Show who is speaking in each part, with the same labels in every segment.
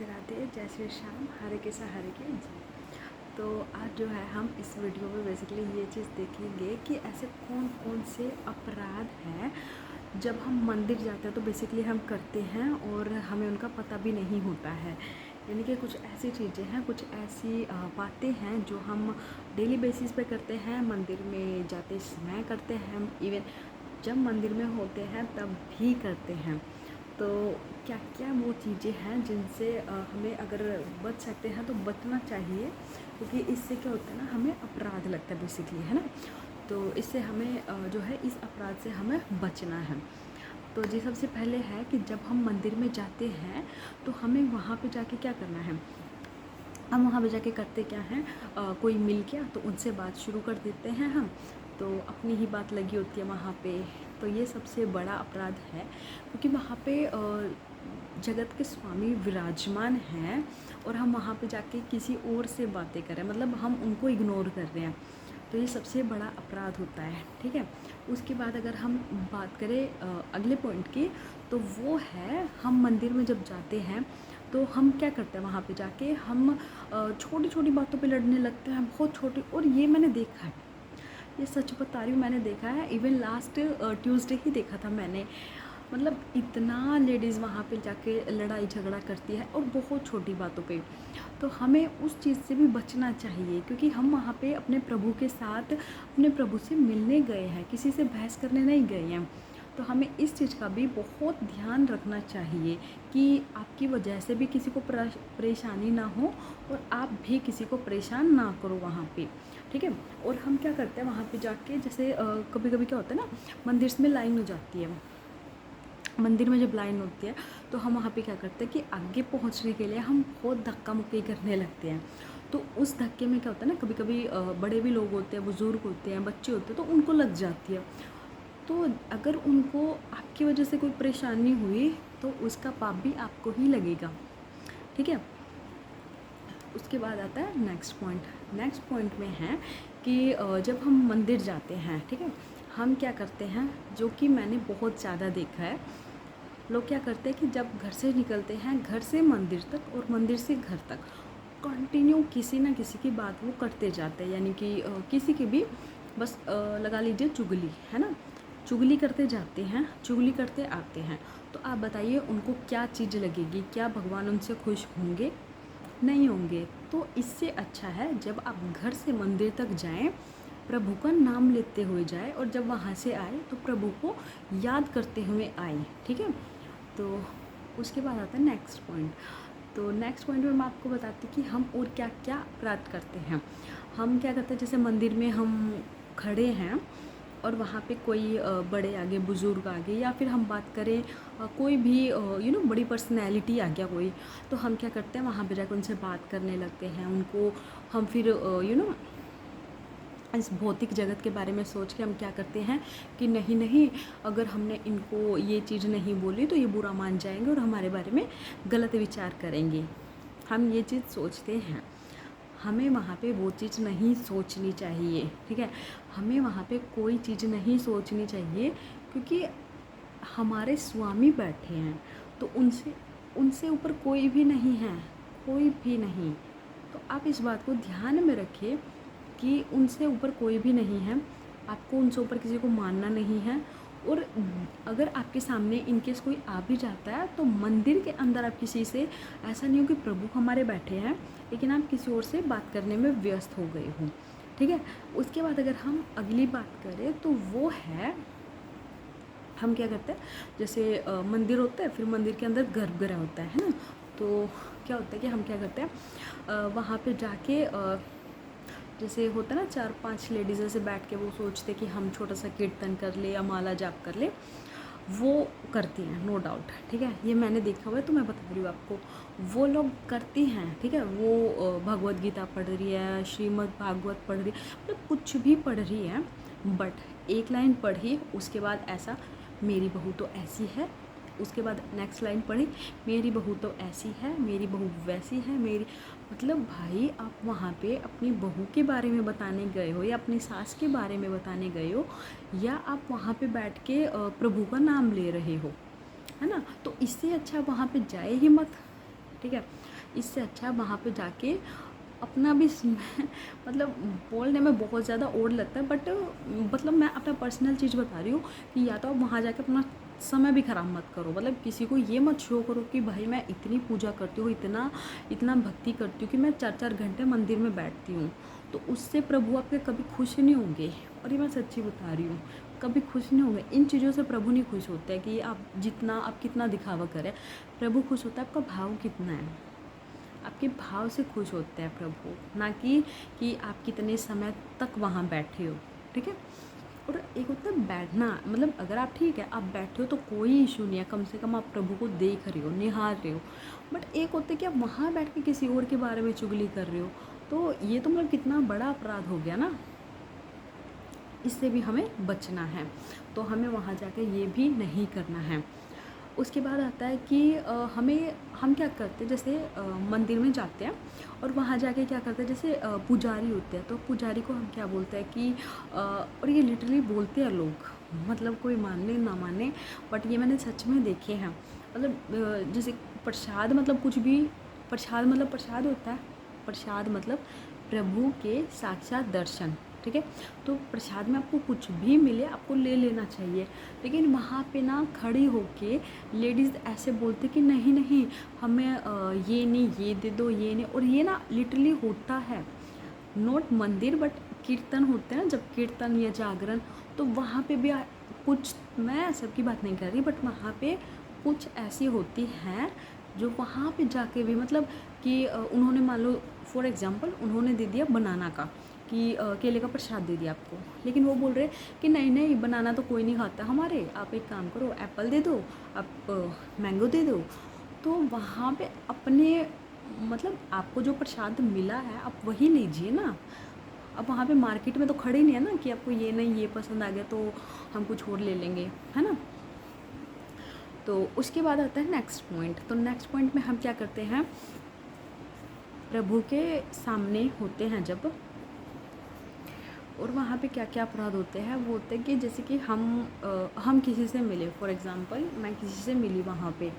Speaker 1: राधे राधे, जय श्री श्याम, हरे कृष्णा हरे की जय। तो आज जो है हम इस वीडियो में बेसिकली ये चीज़ देखेंगे कि ऐसे कौन कौन से अपराध हैं जब हम मंदिर जाते हैं तो बेसिकली हम करते हैं और हमें उनका पता भी नहीं होता है। यानी कि कुछ ऐसी चीज़ें हैं, कुछ ऐसी बातें हैं जो हम डेली बेसिस पे करते हैं, मंदिर में जाते समय करते हैं, इवन जब मंदिर में होते हैं तब भी करते हैं। तो क्या क्या वो चीज़ें हैं जिनसे हमें अगर बच सकते हैं तो बचना चाहिए, क्योंकि इससे क्या होता है ना, हमें अपराध लगता है बेसिकली, है ना। तो इससे हमें जो है इस अपराध से हमें बचना है। तो जी सबसे पहले है कि जब हम मंदिर में जाते हैं तो हमें वहाँ पे जाके क्या करना है। हम वहाँ पे जाके करते क्या हैं, कोई मिल गया तो उनसे बात शुरू कर देते हैं हम, तो अपनी ही बात लगी होती है वहाँ पे। तो ये सबसे बड़ा अपराध है, क्योंकि वहाँ पे जगत के स्वामी विराजमान हैं और हम वहाँ पे जाके किसी और से बातें कर रहे हैं, मतलब हम उनको इग्नोर कर रहे हैं। तो ये सबसे बड़ा अपराध होता है, ठीक है। उसके बाद अगर हम बात करें अगले पॉइंट की, तो वो है हम मंदिर में जब जाते हैं तो हम क्या करते हैं, वहाँ पे जाके हम छोटी छोटी बातों पे लड़ने लगते हैं, बहुत छोटी। और ये मैंने देखा है, ये सच बता रही हूँ, मैंने देखा है। इवन लास्ट ट्यूसडे ही देखा था मैंने। मतलब इतना लेडीज़ वहाँ पे जाके लड़ाई झगड़ा करती है और बहुत छोटी बातों पे। तो हमें उस चीज़ से भी बचना चाहिए, क्योंकि हम वहाँ पे अपने प्रभु के साथ अपने प्रभु से मिलने गए हैं, किसी से बहस करने नहीं गए हैं। तो हमें इस चीज़ का भी बहुत ध्यान रखना चाहिए कि आपकी वजह से भी किसी को परेशानी ना हो और आप भी किसी को परेशान ना करो वहाँ पे, ठीक है। और हम क्या करते हैं वहाँ पे जाके, जैसे कभी कभी क्या होता है ना, मंदिर में लाइन हो जाती है। मंदिर में जब लाइन होती है तो हम वहाँ पे क्या करते हैं कि आगे पहुँचने के लिए हम बहुत धक्का मुक्की करने लगते हैं। तो उस धक्के में क्या होता है ना, कभी कभी बड़े भी लोग होते हैं, बुज़ुर्ग होते हैं, बच्चे होते हैं, तो उनको लग जाती है। तो अगर उनको आपकी वजह से कोई परेशानी हुई तो उसका पाप भी आपको ही लगेगा, ठीक है। उसके बाद आता है नेक्स्ट पॉइंट। नेक्स्ट पॉइंट में है कि जब हम मंदिर जाते हैं, ठीक है, हम क्या करते हैं, जो कि मैंने बहुत ज़्यादा देखा है। लोग क्या करते हैं कि जब घर से निकलते हैं, घर से मंदिर तक और मंदिर से घर तक कंटिन्यू किसी ना किसी की बात वो करते जाते हैं। यानी कि किसी की भी बस लगा लीजिए चुगली, है ना, चुगली करते जाते हैं, चुगली करते आते हैं। तो आप बताइए उनको क्या चीज़ लगेगी, क्या भगवान उनसे खुश होंगे? नहीं होंगे। तो इससे अच्छा है जब आप घर से मंदिर तक जाएं, प्रभु का नाम लेते हुए जाए, और जब वहाँ से आए तो प्रभु को याद करते हुए आए, ठीक है। तो उसके बाद आता है नेक्स्ट पॉइंट। तो नेक्स्ट पॉइंट में मैं आपको बताती हूँ कि हम और क्या क्या अपराध करते हैं। हम क्या करते हैं, जैसे मंदिर में हम खड़े हैं और वहाँ पे कोई बड़े आगे, बुज़ुर्ग आगे, या फिर हम बात करें कोई भी बड़ी पर्सनैलिटी आ गया कोई, तो हम क्या करते हैं वहाँ पे जाकर उनसे बात करने लगते हैं। उनको हम फिर इस भौतिक जगत के बारे में सोच के हम क्या करते हैं कि नहीं नहीं, अगर हमने इनको ये चीज़ नहीं बोली तो ये बुरा मान जाएंगे और हमारे बारे में गलत विचार करेंगे। हम ये चीज़ सोचते हैं। हमें वहाँ पे वो चीज़ नहीं सोचनी चाहिए, ठीक है। हमें वहाँ पे कोई चीज़ नहीं सोचनी चाहिए, क्योंकि हमारे स्वामी बैठे हैं, तो उनसे उनसे ऊपर कोई भी नहीं है, कोई भी नहीं। तो आप इस बात को ध्यान में रखिए कि उनसे ऊपर कोई भी नहीं है, आपको उनसे ऊपर किसी को मानना नहीं है। और अगर आपके सामने इनकेस कोई आ भी जाता है तो मंदिर के अंदर आप किसी से, ऐसा नहीं हो कि प्रभु हमारे बैठे हैं लेकिन आप किसी और से बात करने में व्यस्त हो गए हो, ठीक है। उसके बाद अगर हम अगली बात करें तो वो है, हम क्या करते हैं, जैसे मंदिर होता है, फिर मंदिर के अंदर गर्भगृह होता है ना। तो क्या होता है कि हम क्या करते हैं वहाँ पे जाके जैसे होता है ना, 4-5 लेडीज़ ऐसे बैठ के वो सोचते कि हम छोटा सा कीर्तन कर ले या माला जाप कर ले, वो करती हैं, नो डाउट, ठीक है। ये मैंने देखा हुआ है तो मैं बता रही हूँ आपको, वो लोग करती हैं, ठीक है। वो भगवत गीता पढ़ रही है, श्रीमद् भागवत पढ़ रही है, मतलब कुछ भी पढ़ रही है, बट एक लाइन पढ़ी उसके बाद ऐसा, मेरी बहू तो ऐसी है, उसके बाद नेक्स्ट लाइन पढ़ी, मेरी बहू तो ऐसी है, मेरी बहू वैसी है, मेरी, मतलब भाई आप वहाँ पे अपनी बहू के बारे में बताने गए हो या अपनी सास के बारे में बताने गए हो, या आप वहाँ पे बैठ के प्रभु का नाम ले रहे हो, है ना। तो इससे अच्छा वहाँ पे जाए ही मत, ठीक है। इससे अच्छा वहाँ पे जाके अपना भी मतलब बोलने में बहुत ज़्यादा ओड लगता है, बट मतलब मैं अपना पर्सनल चीज़ बता रही हूँ कि या तो आप वहाँ जाके अपना समय भी ख़राब मत करो, मतलब किसी को ये मत शो करो कि भाई मैं इतनी पूजा करती हूँ, इतना इतना भक्ति करती हूँ कि मैं 4-4 घंटे मंदिर में बैठती हूँ। तो उससे प्रभु आपके कभी खुश नहीं होंगे, और ये मैं सच्ची बता रही हूँ, कभी खुश नहीं होंगे। इन चीज़ों से प्रभु नहीं खुश होते हैं कि आप कितना दिखावा करें। प्रभु खुश होता है आपका भाव कितना है, आपके भाव से खुश होते हैं प्रभु, ना कि आप कितने समय तक वहाँ बैठे हो, ठीक है। और एक होता है बैठना, मतलब अगर आप ठीक है आप बैठे हो तो कोई इशू नहीं है, कम से कम आप प्रभु को देख रहे हो, निहार रहे हो। बट एक होता है कि आप वहाँ बैठ के किसी और के बारे में चुगली कर रहे हो, तो ये तो मतलब कितना बड़ा अपराध हो गया ना। इससे भी हमें बचना है, तो हमें वहाँ जाकर ये भी नहीं करना है। उसके बाद आता है कि हम क्या करते हैं, जैसे मंदिर में जाते हैं और वहाँ जाके क्या करते हैं, जैसे पुजारी होते हैं, तो पुजारी को हम क्या बोलते हैं कि और ये लिटरली बोलते हैं लोग, मतलब कोई माने ना माने, बट ये मैंने सच में देखे हैं। मतलब जैसे प्रसाद, मतलब कुछ भी प्रसाद, मतलब प्रसाद होता है, प्रसाद मतलब प्रभु के साक्षात दर्शन, ठीक है। तो प्रसाद में आपको कुछ भी मिले आपको ले लेना चाहिए, लेकिन वहाँ पे ना खड़ी होके लेडीज़ ऐसे बोलते कि नहीं नहीं हमें ये नहीं, ये दे दो, ये नहीं। और ये ना लिटरली होता है, नॉट मंदिर बट कीर्तन होते हैं, जब कीर्तन या जागरण, तो वहाँ पे भी कुछ, मैं सबकी बात नहीं कर रही, बट वहाँ पे कुछ ऐसी होती हैं जो वहाँ पे जाके भी, मतलब कि उन्होंने मान लो फॉर एग्जांपल उन्होंने दे दिया बनाना का, कि केले का प्रसाद दे दिया आपको, लेकिन वो बोल रहे कि नहीं नहीं बनाना तो कोई नहीं खाता हमारे, आप एक काम करो एप्पल दे दो, आप मैंगो दे दो। तो वहाँ पे अपने, मतलब आपको जो प्रसाद मिला है आप वही लीजिए ना। अब वहाँ पे मार्केट में तो खड़े नहीं है ना कि आपको ये नहीं, ये पसंद आ गया तो हम कुछ और ले लेंगे, है ना। तो उसके बाद आता है नेक्स्ट पॉइंट। तो नेक्स्ट पॉइंट में हम क्या करते हैं, प्रभु के सामने होते हैं जब, और वहाँ पे क्या क्या अपराध होते हैं, वो होते हैं कि जैसे कि हम किसी से मिले, फॉर एग्ज़ाम्पल मैं किसी से मिली वहाँ पे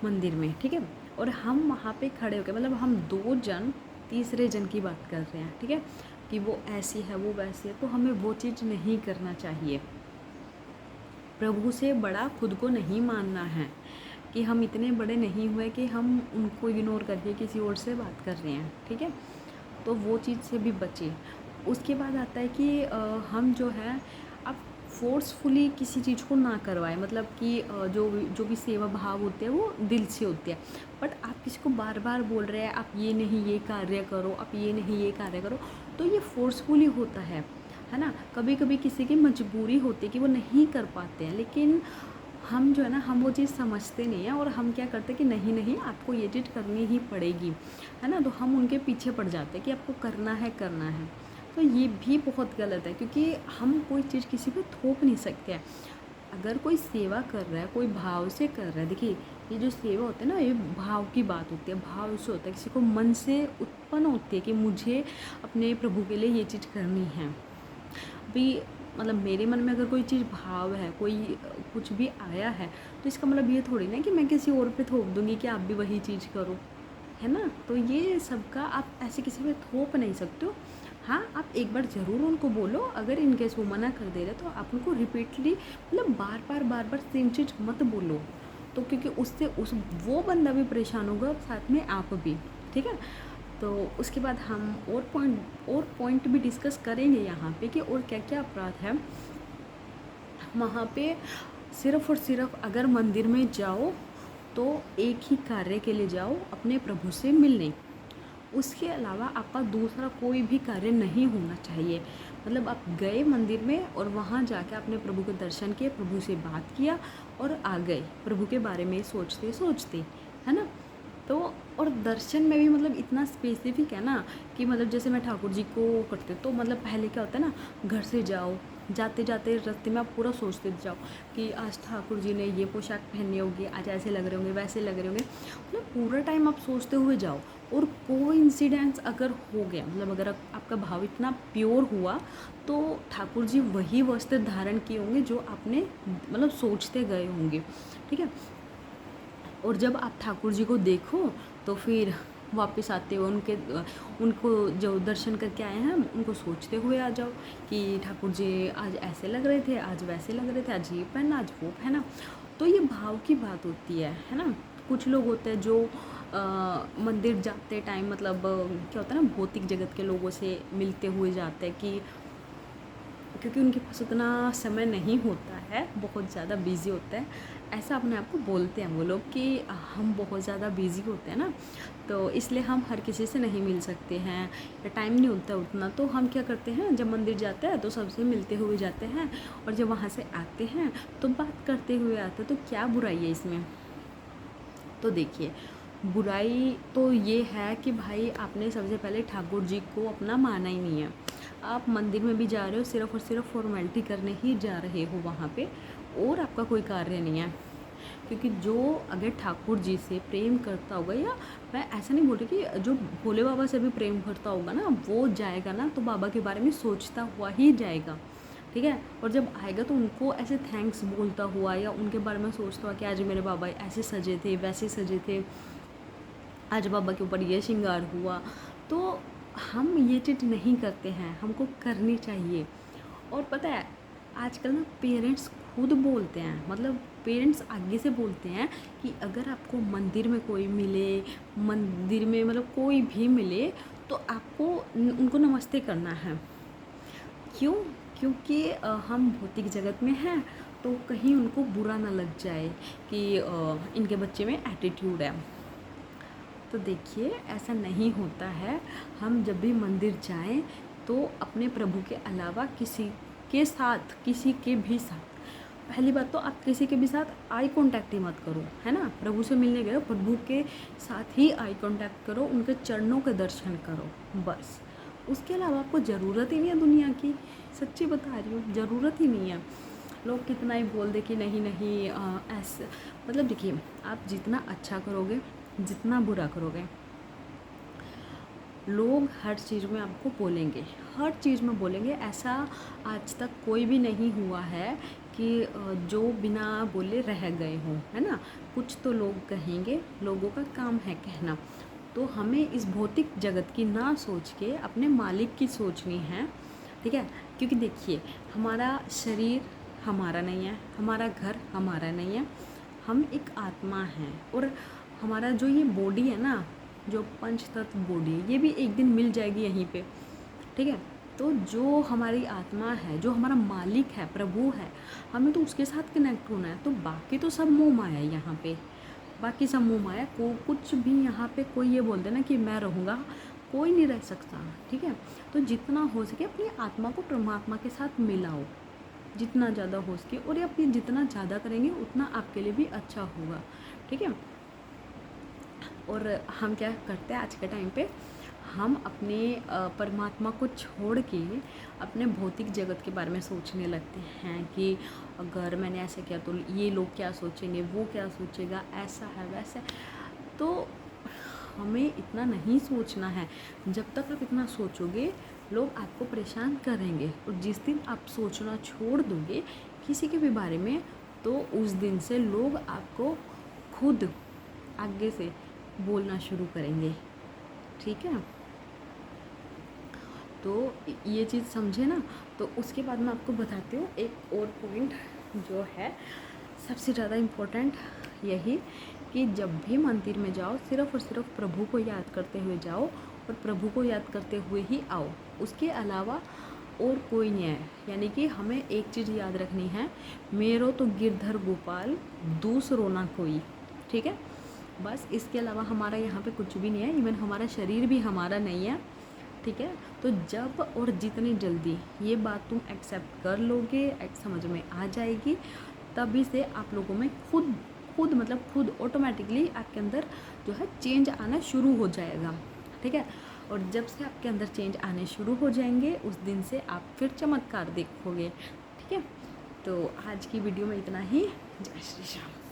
Speaker 1: मंदिर में, ठीक है, और हम वहाँ पे खड़े हो गए, मतलब हम 2 जन तीसरे जन की बात कर रहे हैं, ठीक है, कि वो ऐसी है वो वैसी है, तो हमें वो चीज़ नहीं करना चाहिए। प्रभु से बड़ा खुद को नहीं मानना है, कि हम इतने बड़े नहीं हुए कि हम उनको इग्नोर करके किसी और से बात कर रहे हैं, ठीक है। तो वो चीज़ से भी बचे। उसके बाद आता है कि हम जो है आप फोर्सफुली किसी चीज़ को ना करवाएं, मतलब कि जो भी सेवा भाव होते हैं वो दिल से होते हैं, बट आप किसी को बार बार बोल रहे हैं आप ये नहीं ये कार्य करो, आप ये नहीं ये कार्य करो, तो ये फोर्सफुली होता है ना। कभी कभी किसी की मजबूरी होती है कि वो नहीं कर पाते हैं, लेकिन हम जो है ना हम वो चीज़ समझते नहीं हैं, और हम क्या करते हैं कि नहीं नहीं आपको ये चीज़ करनी ही पड़ेगी, है ना। तो हम उनके पीछे पड़ जाते हैं कि आपको करना है करना है। तो ये भी बहुत गलत है, क्योंकि हम कोई चीज़ किसी पे थोप नहीं सकते हैं। अगर कोई सेवा कर रहा है, कोई भाव से कर रहा है, देखिए ये जो सेवा होती है ना, ये भाव की बात होती है। भाव से होता है, किसी को मन से उत्पन्न होती है कि मुझे अपने प्रभु के लिए ये चीज़ करनी है। भी मतलब मेरे मन में अगर कोई चीज़ भाव है, कोई कुछ भी आया है, तो इसका मतलब ये थोड़ी ना कि मैं किसी और पे थोप दूँगी कि आप भी वही चीज़ करो, है ना। तो ये सबका आप ऐसे किसी पे थोप नहीं सकते हो। हाँ, आप एक बार ज़रूर उनको बोलो, अगर इन केस वो मना कर दे रहे तो आप उनको रिपीटली, मतलब बार बार सेम चीज़ मत बोलो, तो क्योंकि उससे वो बंदा भी परेशान होगा, साथ में आप भी, ठीक है। तो उसके बाद हम और पॉइंट भी डिस्कस करेंगे यहाँ पे कि और क्या क्या अपराध है वहाँ पे। सिर्फ़ और सिर्फ अगर मंदिर में जाओ तो एक ही कार्य के लिए जाओ, अपने प्रभु से मिलने। उसके अलावा आपका दूसरा कोई भी कार्य नहीं होना चाहिए। मतलब आप गए मंदिर में और वहाँ जाके अपने प्रभु के दर्शन किए, प्रभु से बात किया और आ गए, प्रभु के बारे में सोचते सोचते, है ना। तो और दर्शन में भी मतलब इतना स्पेसिफिक है ना, कि मतलब जैसे मैं ठाकुर जी को करते, तो मतलब पहले क्या होता है ना, घर से जाओ, जाते जाते रास्ते में आप पूरा सोचते जाओ कि आज ठाकुर जी ने ये पोशाक पहनी होगी, आज ऐसे लग रहे होंगे, वैसे लग रहे होंगे, मतलब पूरा टाइम आप सोचते हुए जाओ। और कोइंसिडेंस अगर हो गया, मतलब अगर आपका भाव इतना प्योर हुआ, तो ठाकुर जी वही वस्त्र धारण किए होंगे जो आपने मतलब सोचते गए होंगे, ठीक है। और जब आप ठाकुर जी को देखो तो फिर वापस आते हुए उनको जो दर्शन करके आए हैं उनको सोचते हुए आ जाओ कि ठाकुर जी आज ऐसे लग रहे थे, आज वैसे लग रहे थे, आज ये पहना, आज वो पहना। तो ये भाव की बात होती है ना। कुछ लोग होते हैं जो मंदिर जाते टाइम मतलब क्या होता है ना, भौतिक जगत के लोगों से मिलते हुए जाते हैं कि क्योंकि उनके पास उतना समय नहीं होता है, बहुत ज़्यादा बिज़ी होता है, ऐसा अपने आप को बोलते हैं वो लोग कि हम बहुत ज़्यादा बिज़ी होते हैं ना, तो इसलिए हम हर किसी से नहीं मिल सकते हैं या टाइम नहीं होता उतना। तो हम क्या करते हैं, जब मंदिर जाते हैं तो सबसे मिलते हुए जाते हैं, और जब वहाँ से आते हैं तो बात करते हुए आते हैं। तो क्या बुराई है इसमें? तो देखिए, बुराई तो ये है कि भाई आपने सबसे पहले ठाकुर जी को अपना माना ही नहीं है। आप मंदिर में भी जा रहे हो सिर्फ़ और सिर्फ फॉर्मेलिटी करने ही जा रहे हो वहाँ पे, और आपका कोई कार्य नहीं है। क्योंकि जो अगर ठाकुर जी से प्रेम करता होगा, या मैं ऐसा नहीं बोल रही कि जो भोले बाबा से भी प्रेम करता होगा ना, वो जाएगा ना तो बाबा के बारे में सोचता हुआ ही जाएगा, ठीक है। और जब आएगा तो उनको ऐसे थैंक्स बोलता हुआ या उनके बारे में सोचता हुआ कि आज मेरे बाबा ऐसे सजे थे, वैसे सजे थे, आज बाबा के ऊपर ये श्रृंगार हुआ। तो हम ये चीज़ नहीं करते हैं, हमको करनी चाहिए। और पता है आजकल ना पेरेंट्स खुद बोलते हैं, मतलब पेरेंट्स आगे से बोलते हैं कि अगर आपको मंदिर में कोई मिले, मंदिर में मतलब कोई भी मिले, तो आपको उनको नमस्ते करना है। क्यों? क्योंकि हम भौतिक जगत में हैं, तो कहीं उनको बुरा ना लग जाए कि इनके बच्चे में एटीट्यूड है। तो देखिए ऐसा नहीं होता है। हम जब भी मंदिर जाएं तो अपने प्रभु के अलावा किसी के भी साथ, पहली बात तो आप किसी के भी साथ आई कांटेक्ट ही मत करो, है ना। प्रभु से मिलने गए हो, प्रभु के साथ ही आई कांटेक्ट करो, उनके चरणों के दर्शन करो, बस। उसके अलावा आपको ज़रूरत ही नहीं है दुनिया की, सच्ची बता रही हूँ, ज़रूरत ही नहीं है। लोग कितना ही बोल दे कि नहीं नहीं ऐसे, मतलब देखिए आप जितना अच्छा करोगे, जितना बुरा करोगे, लोग हर चीज़ में आपको बोलेंगे, हर चीज़ में बोलेंगे। ऐसा आज तक कोई भी नहीं हुआ है कि जो बिना बोले रह गए हों, है ना। कुछ तो लोग कहेंगे, लोगों का काम है कहना। तो हमें इस भौतिक जगत की ना सोच के अपने मालिक की सोचनी है, ठीक है। क्योंकि देखिए हमारा शरीर हमारा नहीं है, हमारा घर हमारा नहीं है, हम एक आत्मा हैं। और हमारा जो ये बॉडी है ना, जो पंच तत्व बॉडी, ये भी एक दिन मिल जाएगी यहीं पे, ठीक है। तो जो हमारी आत्मा है, जो हमारा मालिक है, प्रभु है, हमें तो उसके साथ कनेक्ट होना है। तो बाकी तो सब मोह माया है यहाँ पे, बाकी सब मोह माया को कुछ भी यहाँ पे कोई ये बोल देना कि मैं रहूँगा, कोई नहीं रह सकता, ठीक है। तो जितना हो सके अपनी आत्मा को परमात्मा के साथ मिलाओ, जितना ज़्यादा हो सके, और ये अपनी जितना ज़्यादा करेंगे उतना आपके लिए भी अच्छा होगा, ठीक है। और हम क्या करते हैं आज के टाइम पे, हम अपने परमात्मा को छोड़ के अपने भौतिक जगत के बारे में सोचने लगते हैं कि अगर मैंने ऐसा किया तो ये लोग क्या सोचेंगे, वो क्या सोचेगा, ऐसा है वैसा है। तो हमें इतना नहीं सोचना है। जब तक आप इतना सोचोगे लोग आपको परेशान करेंगे, और जिस दिन आप सोचना छोड़ दोगे किसी के भी बारे में, तो उस दिन से लोग आपको खुद आगे से बोलना शुरू करेंगे, ठीक है। तो ये चीज़ समझे ना। तो उसके बाद मैं आपको बताती हूँ एक और पॉइंट जो है सबसे ज़्यादा इम्पोर्टेंट, यही कि जब भी मंदिर में जाओ सिर्फ़ और सिर्फ प्रभु को याद करते हुए जाओ, और प्रभु को याद करते हुए ही आओ, उसके अलावा और कोई नहीं है। यानी कि हमें एक चीज़ याद रखनी है, मेरो तो गिरधर गोपाल दूसरो ना कोई, ठीक है। बस इसके अलावा हमारा यहाँ पे कुछ भी नहीं है, इवन हमारा शरीर भी हमारा नहीं है, ठीक है। तो जब और जितनी जल्दी ये बात तुम एक्सेप्ट कर लोगे, समझ में आ जाएगी, तभी से आप लोगों में खुद ऑटोमेटिकली आपके अंदर जो है चेंज आना शुरू हो जाएगा, ठीक है। और जब से आपके अंदर चेंज आने शुरू हो जाएंगे, उस दिन से आप फिर चमत्कार देखोगे, ठीक है। तो आज की वीडियो में इतना ही। जय श्री राम।